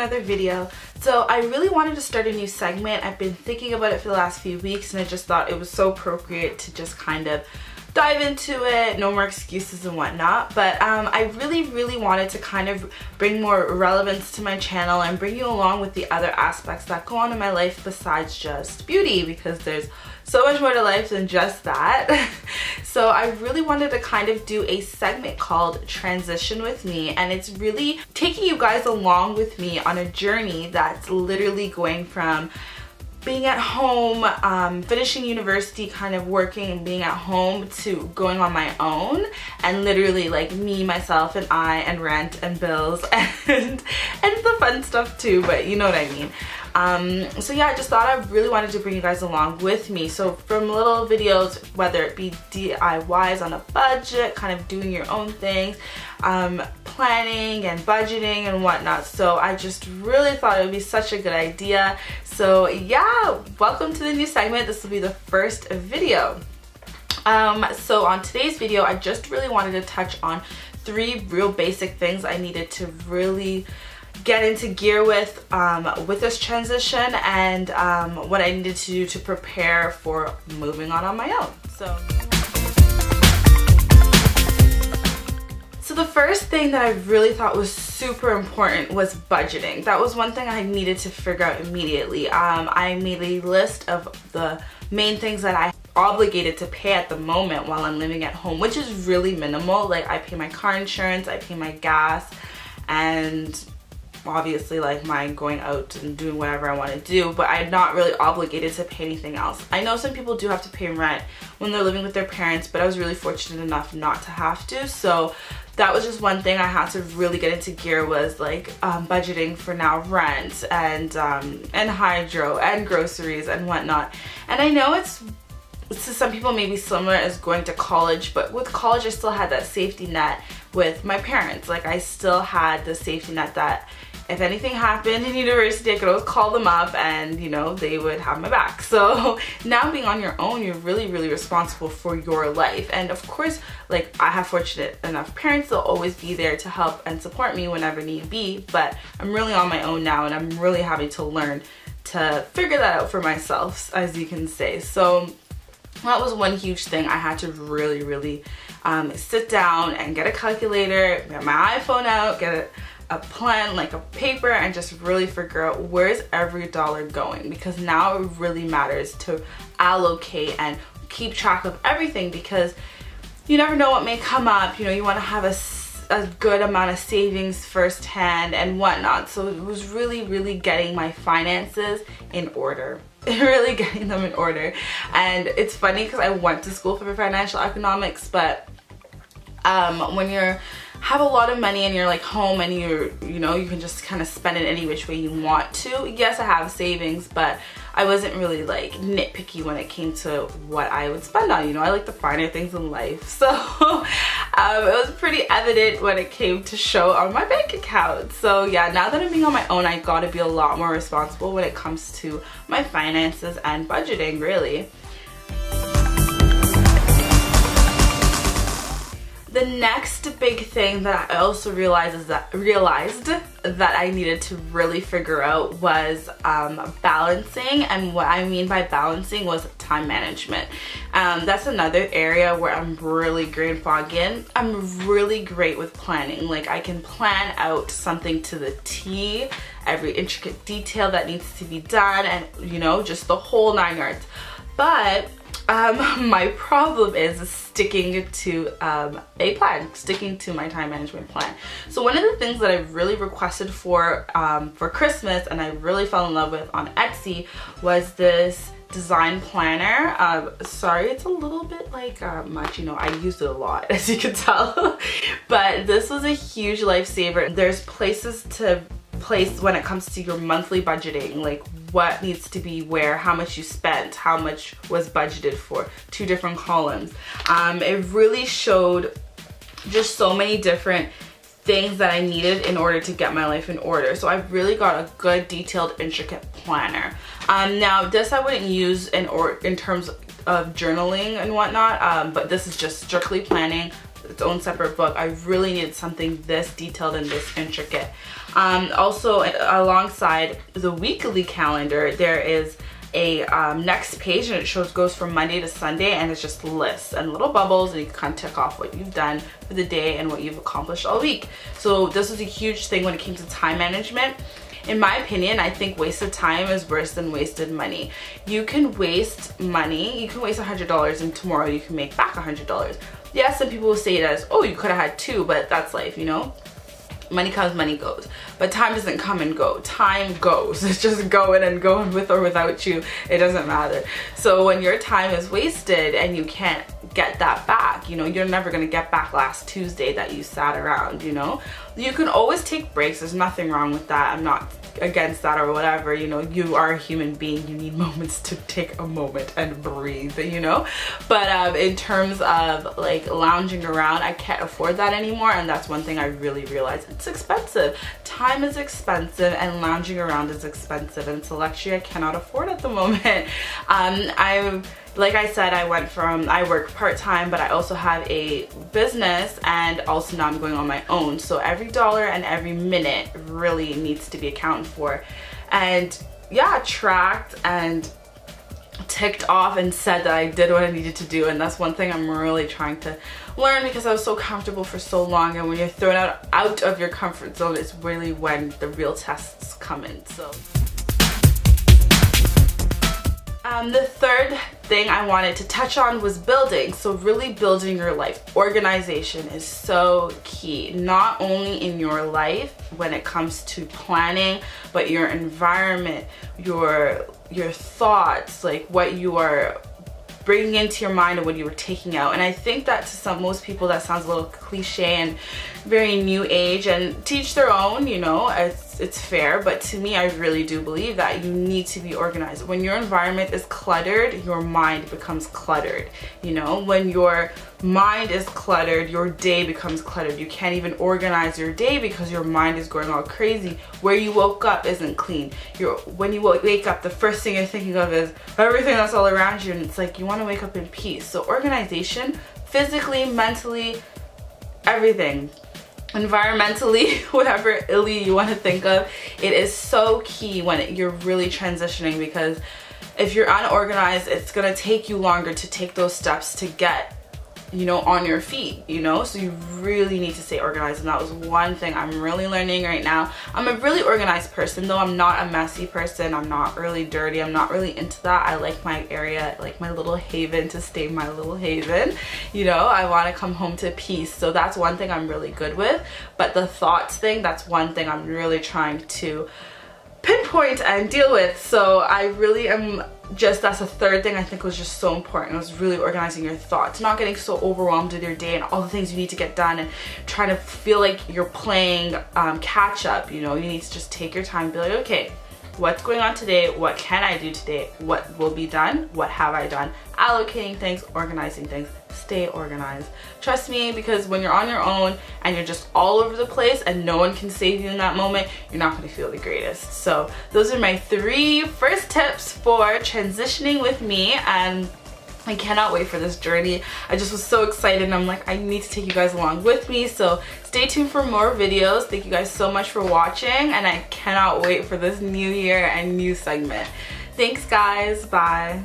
another video. So I really wanted to start a new segment. I've been thinking about it for the last few weeks and I just thought it was so appropriate to just kind of dive into it, no more excuses and whatnot. But I really wanted to kind of bring more relevance to my channel and bring you along with the other aspects that go on in my life besides just beauty, because there's so much more to life than just that. So I really wanted to kind of do a segment called Transition with Me, and it's really taking you guys along with me on a journey that's literally going from being at home, finishing university, kind of working and being at home, to going on my own and literally like me, myself and I, and rent and bills and the fun stuff too, but you know what I mean. So yeah, I just thought I really wanted to bring you guys along with me. So from little videos, whether it be DIYs on a budget, kind of doing your own things, planning and budgeting and whatnot. So I just really thought it would be such a good idea. So yeah, welcome to the new segment. This will be the first video. So on today's video, I just really wanted to touch on 3 real basic things I needed to really get into gear with this transition, and what I needed to do to prepare for moving on my own. So the first thing that I really thought was super important was budgeting. That was one thing I needed to figure out immediately. I made a list of the main things that I obligated to pay at the moment while I'm living at home, which is really minimal. Like, I pay my car insurance, I pay my gas, and obviously like my going out and doing whatever I want to do, but I'm not really obligated to pay anything else. I know some people do have to pay rent when they're living with their parents, but I was really fortunate enough not to have to. So that was just one thing I had to really get into gear, was like budgeting for now rent and hydro and groceries and whatnot. And I know it's to some people maybe similar as going to college, but with college I still had that safety net with my parents. Like, I still had the safety net that if anything happened in university, I could always call them up and, you know, they would have my back. So now being on your own, you're really responsible for your life. And of course, like, I have fortunate enough parents, they'll always be there to help and support me whenever need be, but I'm really on my own now and I'm really having to learn to figure that out for myself, as you can say. So that was one huge thing. I had to really sit down and get a calculator, get my iPhone out, get a plan, like a paper, and just really figure out where's every dollar going, because now it really matters to allocate and keep track of everything, because you never know what may come up. You know, you want to have a good amount of savings firsthand and whatnot. So it was really getting my finances in order. Really getting them in order. And it's funny because I went to school for financial economics, but when you're have a lot of money and you're like home and you know, you can just kind of spend it any which way you want to. Yes, I have savings, but I wasn't really like nitpicky when it came to what I would spend on. You know, I like the finer things in life. So it was pretty evident when it came to show on my bank account. So yeah, now that I'm being on my own, I gotta be a lot more responsible when it comes to my finances and budgeting, really. The next big thing that I also realized that I needed to really figure out was balancing, and what I mean by balancing was time management. That's another area where I'm really great in. I'm really great with planning. Like, I can plan out something to the T, every intricate detail that needs to be done, and you know, just the whole 9 yards. But my problem is sticking to a plan, sticking to my time management plan. So one of the things that I really requested for Christmas, and I really fell in love with on Etsy, was this design planner. Sorry, it's a little bit like much, you know, I used it a lot, as you can tell. But this was a huge lifesaver. There's places to place when it comes to your monthly budgeting, like what needs to be where, how much you spent, how much was budgeted for, 2 different columns. It really showed just so many different things that I needed in order to get my life in order. So I really got a good, detailed, intricate planner. Now this I wouldn't use in terms of journaling and whatnot, but this is just strictly planning, its own separate book. I really needed something this detailed and this intricate. Also, alongside the weekly calendar, there is a next page, and it goes from Monday to Sunday, and it's just lists and little bubbles, and you can kind of tick off what you've done for the day and what you've accomplished all week. So this was a huge thing when it came to time management. In my opinion, I think wasted time is worse than wasted money. You can waste money, you can waste $100 and tomorrow you can make back $100. Yes, some people will say it as, oh, you could have had two, but that's life, you know? Money comes, money goes. But time doesn't come and go. Time goes. It's just going and going with or without you. It doesn't matter. So when your time is wasted and you can't get that back, you know, you're never going to get back last Tuesday that you sat around, you know. You can always take breaks. There's nothing wrong with that. I'm not against that or whatever, you know. You are a human being. You need moments to take a moment and breathe, you know. But in terms of like lounging around, I can't afford that anymore, and that's one thing I really realized. It's expensive. Time is expensive, and lounging around is expensive, and it's a luxury I cannot afford at the moment. Like I said, I work part-time, but I also have a business, and also now I'm going on my own. So every dollar and every minute really needs to be accounted for. And yeah, tracked and ticked off and said that I did what I needed to do. And that's one thing I'm really trying to learn, because I was so comfortable for so long. And when you're thrown out of your comfort zone, it's really when the real tests come in. So the third thing I wanted to touch on was building. So really building your life. Organization is so key, not only in your life when it comes to planning, but your environment, your thoughts, like what you are bringing into your mind and what you were taking out. And I think that to most people that sounds a little cliche and very new age, and teach their own, you know, it's fair, but to me, I really do believe that you need to be organized. When your environment is cluttered, your mind becomes cluttered, you know. When your mind is cluttered, your day becomes cluttered. You can't even organize your day because your mind is going all crazy. Where you woke up isn't clean. When you wake up, the first thing you're thinking of is everything that's all around you, and it's like you want to wake up in peace. So organization, physically, mentally, everything. Environmentally, whatever illy you want to think of, it is so key when you're really transitioning, because if you're unorganized, it's going to take you longer to take those steps to get, you know, on your feet, you know. So you really need to stay organized, and that was one thing I'm really learning right now. I'm a really organized person, though. I'm not a messy person. I'm not really dirty. I'm not really into that. I like my area, like my little haven, to stay my little haven, you know. I want to come home to peace. So that's one thing I'm really good with. But the thoughts thing, that's one thing I'm really trying to pinpoint and deal with. So I really am that's a third thing I think was just so important. It was really organizing your thoughts, not getting so overwhelmed with your day and all the things you need to get done, and trying to feel like you're playing catch up. You know, you need to just take your time and be like, okay, what's going on today? What can I do today? What will be done? What have I done? Allocating things, organizing things. Stay organized. Trust me, because when you're on your own and you're just all over the place and no one can save you in that moment, you're not going to feel the greatest. So those are my 3 first tips for transitioning with me, and I cannot wait for this journey. I just was so excited, and I'm like, I need to take you guys along with me. So stay tuned for more videos. Thank you guys so much for watching, and I cannot wait for this new year and new segment. Thanks guys, bye.